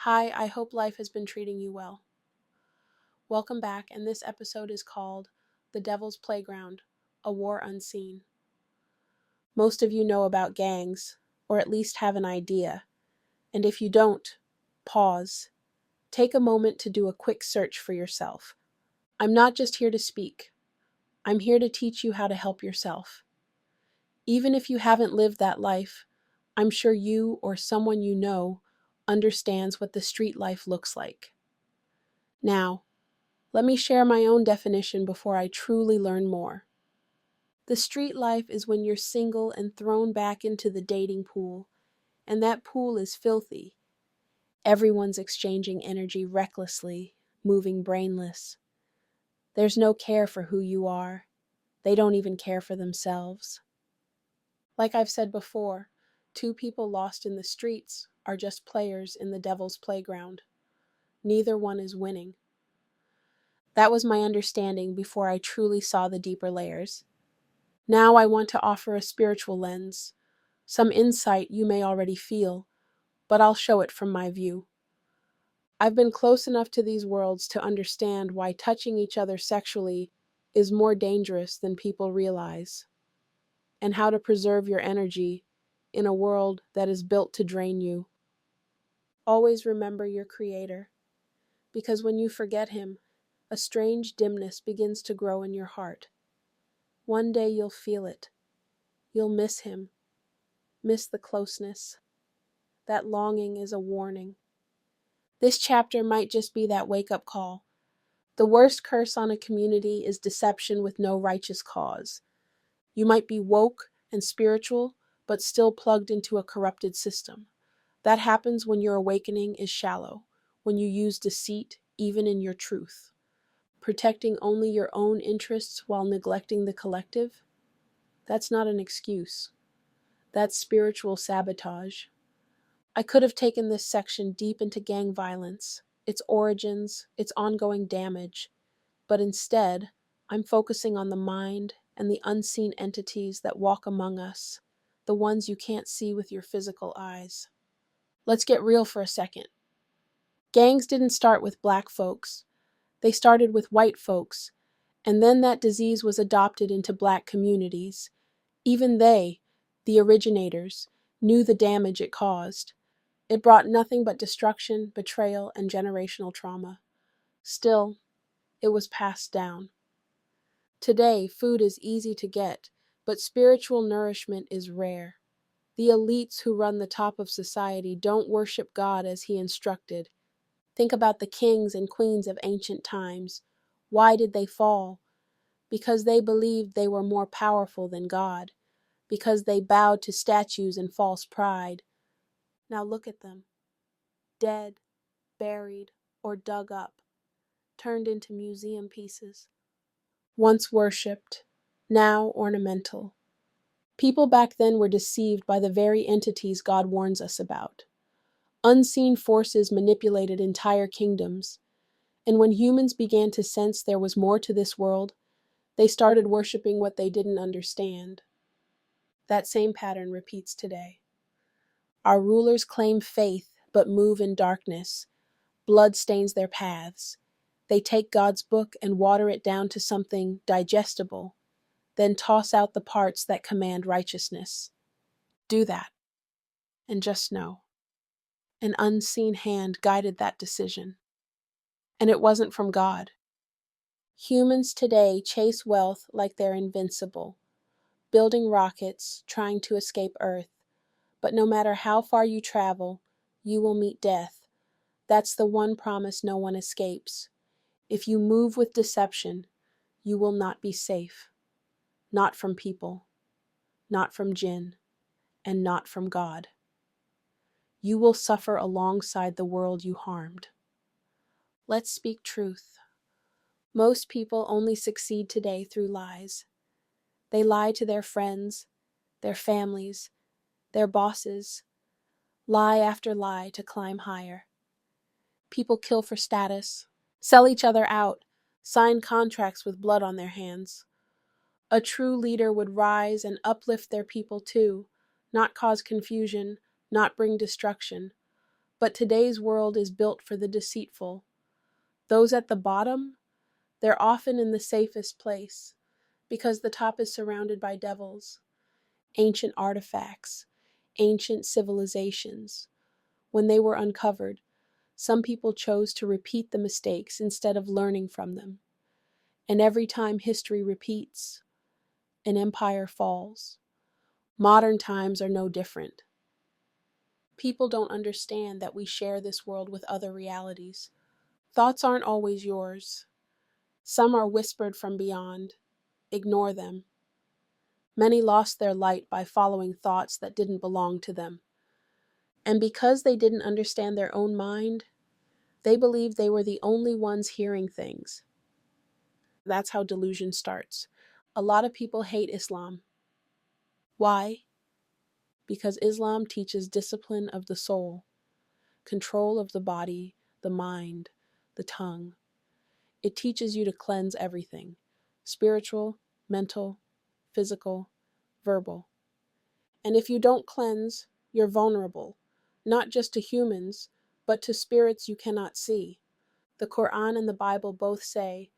Hi, I hope life has been treating you well. Welcome back, and this episode is called The Devil's Playground, A War Unseen. Most of you know about gangs, or at least have an idea. And if you don't, pause. Take a moment to do a quick search for yourself. I'm not just here to speak. I'm here to teach you how to help yourself. Even if you haven't lived that life, I'm sure you or someone you know understands what the street life looks like. Now, let me share my own definition before I truly learn more. The street life is when you're single and thrown back into the dating pool, and that pool is filthy. Everyone's exchanging energy recklessly, moving brainless. There's no care for who you are. They don't even care for themselves. Like I've said before, two people lost in the streets are just players in the devil's playground. Neither one is winning. That was my understanding before I truly saw the deeper layers. Now I want to offer a spiritual lens, some insight you may already feel, but I'll show it from my view. I've been close enough to these worlds to understand why touching each other sexually is more dangerous than people realize, and how to preserve your energy in a world that is built to drain you. Always remember your Creator, because when you forget Him, a strange dimness begins to grow in your heart. One day you'll feel it. You'll miss Him, miss the closeness. That longing is a warning. This chapter might just be that wake-up call. The worst curse on a community is deception with no righteous cause. You might be woke and spiritual, but still plugged into a corrupted system. That happens when your awakening is shallow, when you use deceit even in your truth. Protecting only your own interests while neglecting the collective? That's not an excuse. That's spiritual sabotage. I could have taken this section deep into gang violence, its origins, its ongoing damage, but instead, I'm focusing on the mind and the unseen entities that walk among us, the ones you can't see with your physical eyes. Let's get real for a second. Gangs didn't start with black folks. They started with white folks, and then that disease was adopted into black communities. Even they, the originators, knew the damage it caused. It brought nothing but destruction, betrayal, and generational trauma. Still, it was passed down. Today, food is easy to get, but spiritual nourishment is rare. The elites who run the top of society don't worship God as He instructed. Think about the kings and queens of ancient times. Why did they fall? Because they believed they were more powerful than God. Because they bowed to statues and false pride. Now look at them. Dead, buried, or dug up, turned into museum pieces. Once worshipped, now ornamental. People back then were deceived by the very entities God warns us about. Unseen forces manipulated entire kingdoms, and when humans began to sense there was more to this world, they started worshiping what they didn't understand. That same pattern repeats today. Our rulers claim faith but move in darkness. Blood stains their paths. They take God's book and water it down to something digestible, then toss out the parts that command righteousness. Do that, and just know, an unseen hand guided that decision. And it wasn't from God. Humans today chase wealth like they're invincible, building rockets, trying to escape Earth. But no matter how far you travel, you will meet death. That's the one promise no one escapes. If you move with deception, you will not be safe. Not from people, not from jinn, and not from God. You will suffer alongside the world you harmed. Let's speak truth. Most people only succeed today through lies. They lie to their friends, their families, their bosses, lie after lie to climb higher. People kill for status, sell each other out, sign contracts with blood on their hands. A true leader would rise and uplift their people too, not cause confusion, not bring destruction, But today's world is built for the deceitful. Those at the bottom, they're often in the safest place because the top is surrounded by devils, ancient artifacts, ancient civilizations. When they were uncovered, some people chose to repeat the mistakes instead of learning from them. And every time history repeats, an empire falls. Modern times are no different. People don't understand that we share this world with other realities. Thoughts aren't always yours. Some are whispered from beyond. Ignore them. Many lost their light by following thoughts that didn't belong to them. And because they didn't understand their own mind, they believed they were the only ones hearing things. That's how delusion starts. A lot of people hate Islam. Why? Because Islam teaches discipline of the soul, control of the body, the mind, the tongue. It teaches you to cleanse everything: spiritual, mental, physical, verbal. And if you don't cleanse, you're vulnerable, not just to humans, but to spirits you cannot see. The Quran and the Bible both say,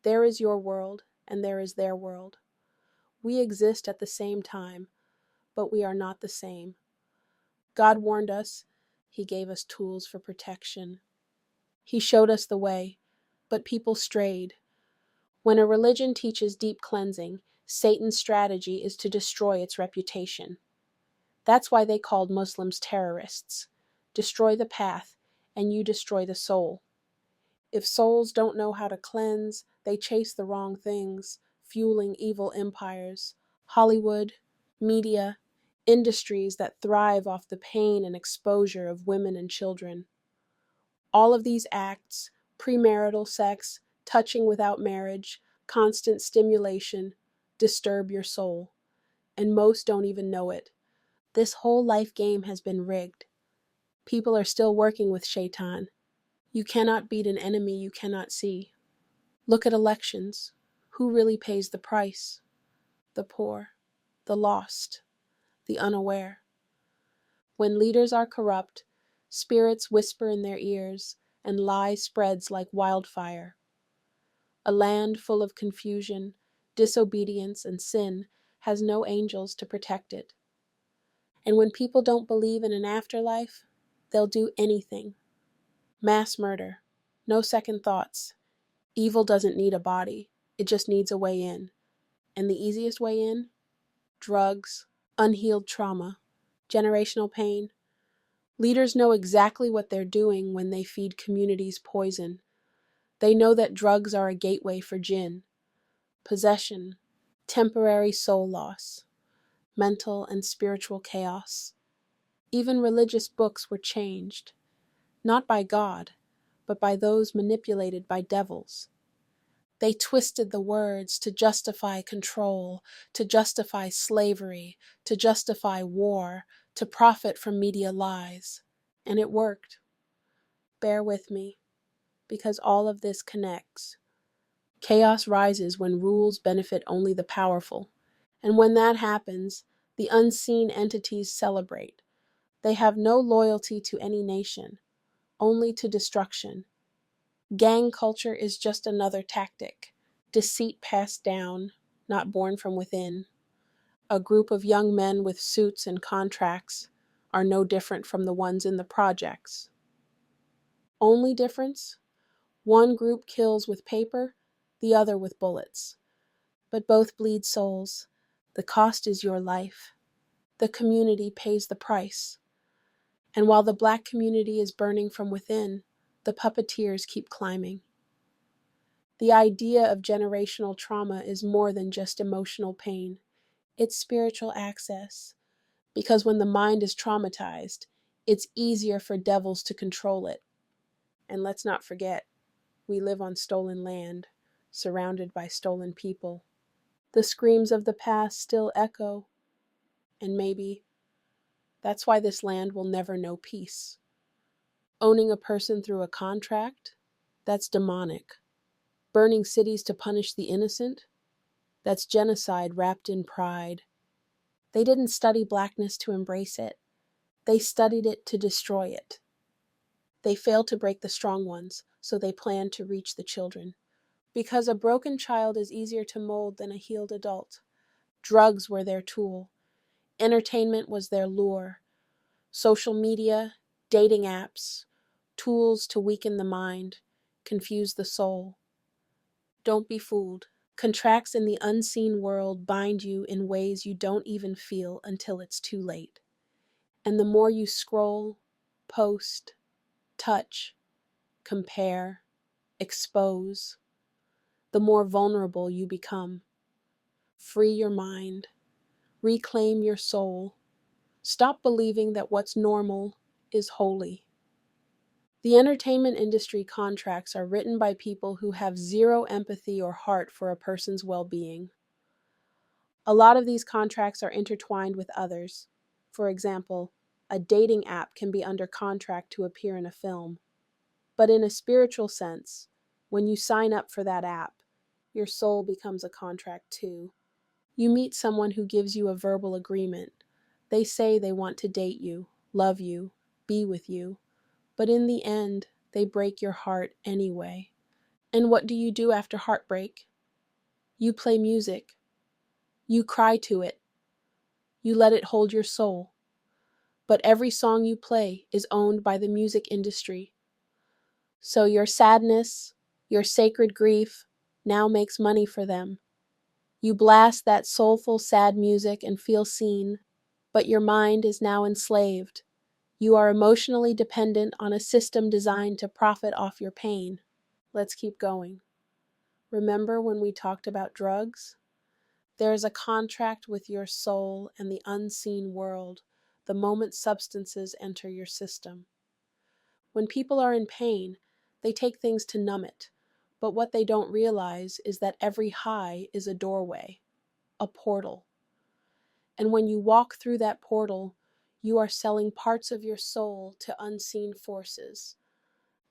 there is your world and there is their world. We exist at the same time, but we are not the same. God warned us. He gave us tools for protection. He showed us the way, but people strayed. When a religion teaches deep cleansing, Satan's strategy is to destroy its reputation. That's why they called Muslims terrorists. Destroy the path, and you destroy the soul. If souls don't know how to cleanse, they chase the wrong things, fueling evil empires. Hollywood, media, industries that thrive off the pain and exposure of women and children. All of these acts, premarital sex, touching without marriage, constant stimulation, disturb your soul. And most don't even know it. This whole life game has been rigged. People are still working with Shaitan. You cannot beat an enemy you cannot see. Look at elections. Who really pays the price? The poor, the lost, the unaware. When leaders are corrupt, spirits whisper in their ears, and lie spreads like wildfire. A land full of confusion, disobedience, and sin has no angels to protect it. And when people don't believe in an afterlife, they'll do anything. Mass murder. No second thoughts. Evil doesn't need a body. It just needs a way in. And the easiest way in? Drugs, unhealed trauma, generational pain. Leaders know exactly what they're doing when they feed communities poison. They know that drugs are a gateway for jinn, possession, temporary soul loss, mental and spiritual chaos. Even religious books were changed, not by God, but by those manipulated by devils. They twisted the words to justify control, to justify slavery, to justify war, to profit from media lies. And it worked. Bear with me, because all of this connects. Chaos rises when rules benefit only the powerful. And when that happens, the unseen entities celebrate. They have no loyalty to any nation, only to destruction. Gang culture is just another tactic. Deceit passed down, not born from within. A group of young men with suits and contracts are no different from the ones in the projects. Only difference? One group kills with paper, the other with bullets. But both bleed souls. The cost is your life. The community pays the price. And while the Black community is burning from within, the puppeteers keep climbing. The idea of generational trauma is more than just emotional pain. It's spiritual access. Because when the mind is traumatized, it's easier for devils to control it. And let's not forget, we live on stolen land, surrounded by stolen people. The screams of the past still echo. And maybe that's why this land will never know peace. Owning a person through a contract? That's demonic. Burning cities to punish the innocent? That's genocide wrapped in pride. They didn't study Blackness to embrace it. They studied it to destroy it. They fail to break the strong ones, so they plan to reach the children. Because a broken child is easier to mold than a healed adult. Drugs were their tool. Entertainment was their lure. Social media, dating apps, tools to weaken the mind, confuse the soul. Don't be fooled. Contracts in the unseen world bind you in ways you don't even feel until it's too late. And the more you scroll, post, touch, compare, expose, the more vulnerable you become. Free your mind. Reclaim your soul. Stop believing that what's normal is holy. The entertainment industry contracts are written by people who have zero empathy or heart for a person's well-being. A lot of these contracts are intertwined with others. For example, a dating app can be under contract to appear in a film. But in a spiritual sense, when you sign up for that app, your soul becomes a contract too. You meet someone who gives you a verbal agreement. They say they want to date you, love you, be with you, but in the end, they break your heart anyway. And what do you do after heartbreak? You play music. You cry to it. You let it hold your soul. But every song you play is owned by the music industry. So your sadness, your sacred grief, now makes money for them. You blast that soulful, sad music and feel seen, but your mind is now enslaved. You are emotionally dependent on a system designed to profit off your pain. Let's keep going. Remember when we talked about drugs? There is a contract with your soul and the unseen world the moment substances enter your system. When people are in pain, they take things to numb it, but what they don't realize is that every high is a doorway, a portal. And when you walk through that portal, you are selling parts of your soul to unseen forces.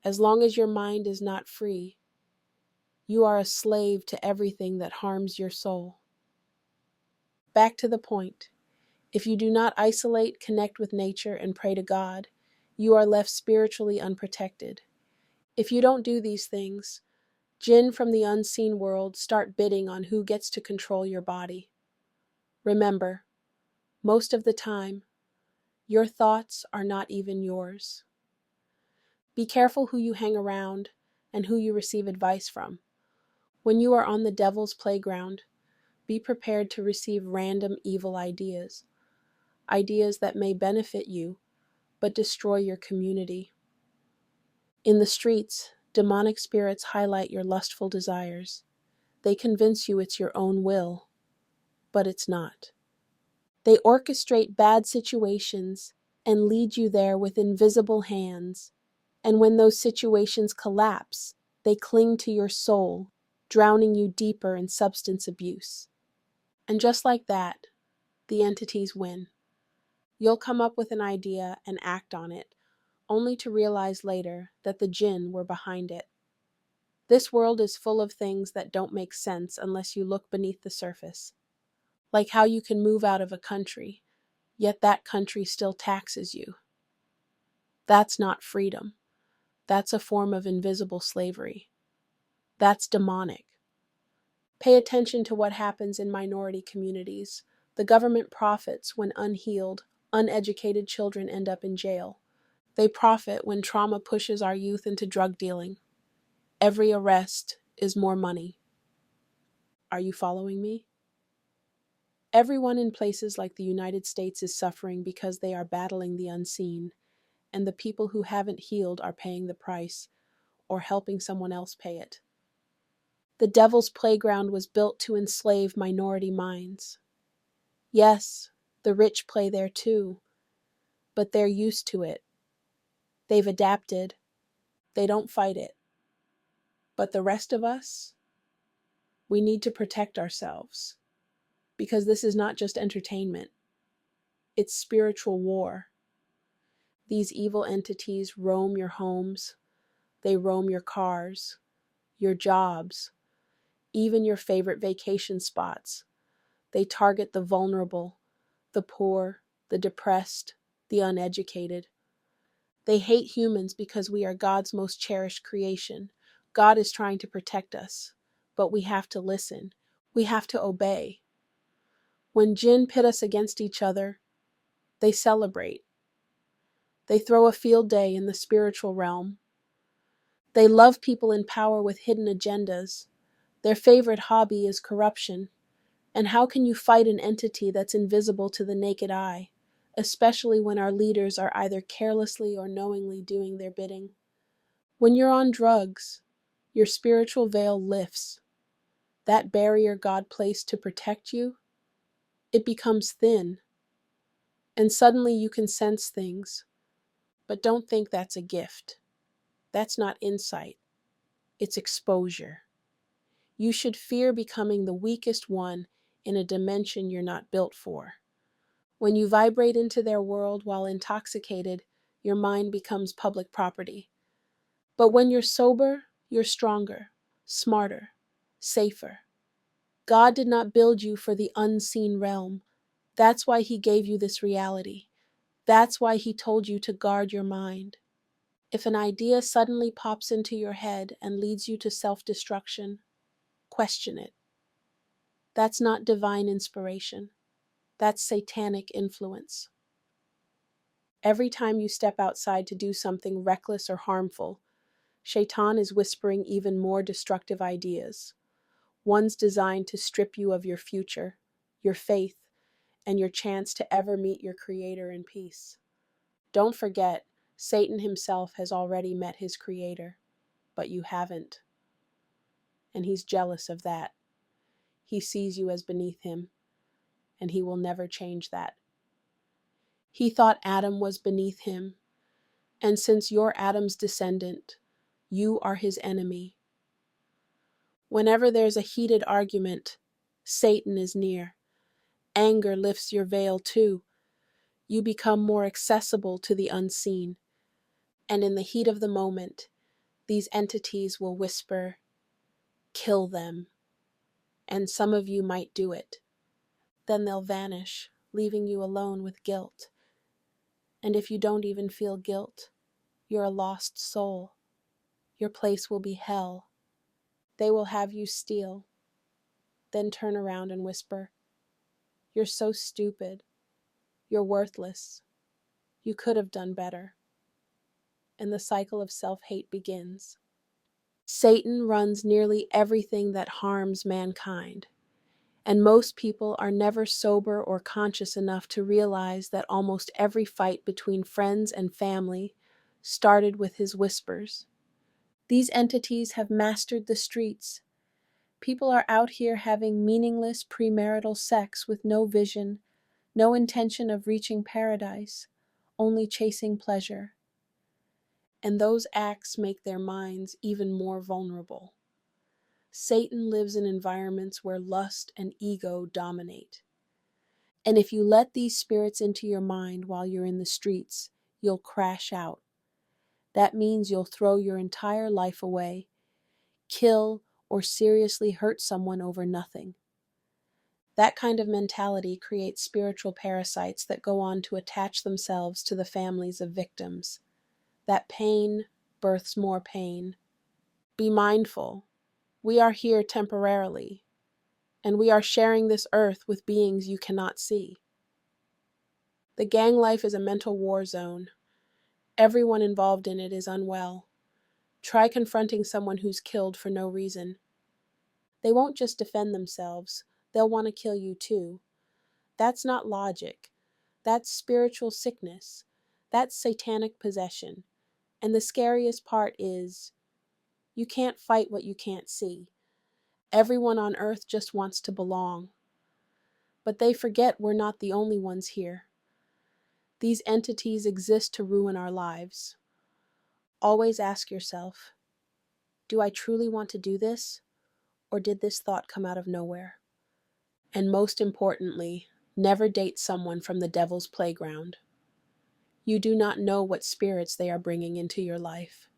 As long as your mind is not free, you are a slave to everything that harms your soul. Back to the point. If you do not isolate, connect with nature, and pray to God, you are left spiritually unprotected. If you don't do these things, jinn from the unseen world start bidding on who gets to control your body. Remember, most of the time, your thoughts are not even yours. Be careful who you hang around and who you receive advice from. When you are on the devil's playground, be prepared to receive random evil ideas, ideas that may benefit you, but destroy your community. In the streets, demonic spirits highlight your lustful desires. They convince you it's your own will, but it's not. They orchestrate bad situations and lead you there with invisible hands. And when those situations collapse, they cling to your soul, drowning you deeper in substance abuse. And just like that, the entities win. You'll come up with an idea and act on it, only to realize later that the jinn were behind it. This world is full of things that don't make sense unless you look beneath the surface. Like how you can move out of a country, yet that country still taxes you. That's not freedom. That's a form of invisible slavery. That's demonic. Pay attention to what happens in minority communities. The government profits when unhealed, uneducated children end up in jail. They profit when trauma pushes our youth into drug dealing. Every arrest is more money. Are you following me? Everyone in places like the United States is suffering because they are battling the unseen, and the people who haven't healed are paying the price, or helping someone else pay it. The devil's playground was built to enslave minority minds. Yes, the rich play there too, but they're used to it. They've adapted. They don't fight it. But the rest of us, we need to protect ourselves, because this is not just entertainment. It's spiritual war. These evil entities roam your homes. They roam your cars, your jobs, even your favorite vacation spots. They target the vulnerable, the poor, the depressed, the uneducated. They hate humans because we are God's most cherished creation. God is trying to protect us, but we have to listen. We have to obey. When jinn pit us against each other, they celebrate. They throw a field day in the spiritual realm. They love people in power with hidden agendas. Their favorite hobby is corruption. And how can you fight an entity that's invisible to the naked eye, especially when our leaders are either carelessly or knowingly doing their bidding? When you're on drugs, your spiritual veil lifts. That barrier God placed to protect you, it becomes thin. And suddenly you can sense things. But don't think that's a gift. That's not insight. It's exposure. You should fear becoming the weakest one in a dimension you're not built for. When you vibrate into their world while intoxicated, your mind becomes public property. But when you're sober, you're stronger, smarter, safer. God did not build you for the unseen realm. That's why He gave you this reality. That's why He told you to guard your mind. If an idea suddenly pops into your head and leads you to self-destruction, question it. That's not divine inspiration. That's satanic influence. Every time you step outside to do something reckless or harmful, Shaitan is whispering even more destructive ideas, ones designed to strip you of your future, your faith, and your chance to ever meet your Creator in peace. Don't forget, Satan himself has already met his Creator, but you haven't. And he's jealous of that. He sees you as beneath him, and he will never change that. He thought Adam was beneath him, and since you're Adam's descendant, you are his enemy. Whenever there's a heated argument, Satan is near. Anger lifts your veil too. You become more accessible to the unseen. And in the heat of the moment, these entities will whisper, "Kill them." And some of you might do it. Then they'll vanish, leaving you alone with guilt. And if you don't even feel guilt, you're a lost soul. Your place will be hell. They will have you steal, then turn around and whisper, "You're so stupid. You're worthless. You could have done better." And the cycle of self-hate begins. Satan runs nearly everything that harms mankind. And most people are never sober or conscious enough to realize that almost every fight between friends and family started with his whispers. These entities have mastered the streets. People are out here having meaningless premarital sex with no vision, no intention of reaching paradise, only chasing pleasure. And those acts make their minds even more vulnerable. Satan lives in environments where lust and ego dominate. And if you let these spirits into your mind while you're in the streets, you'll crash out. That means you'll throw your entire life away, kill, or seriously hurt someone over nothing. That kind of mentality creates spiritual parasites that go on to attach themselves to the families of victims. That pain births more pain. Be mindful. We are here temporarily, and we are sharing this earth with beings you cannot see. The gang life is a mental war zone. Everyone involved in it is unwell. Try confronting someone who's killed for no reason. They won't just defend themselves, they'll want to kill you too. That's not logic. That's spiritual sickness. That's satanic possession. And the scariest part is, you can't fight what you can't see. Everyone on earth just wants to belong. But they forget we're not the only ones here. These entities exist to ruin our lives. Always ask yourself, do I truly want to do this? Or did this thought come out of nowhere? And most importantly, never date someone from the devil's playground. You do not know what spirits they are bringing into your life.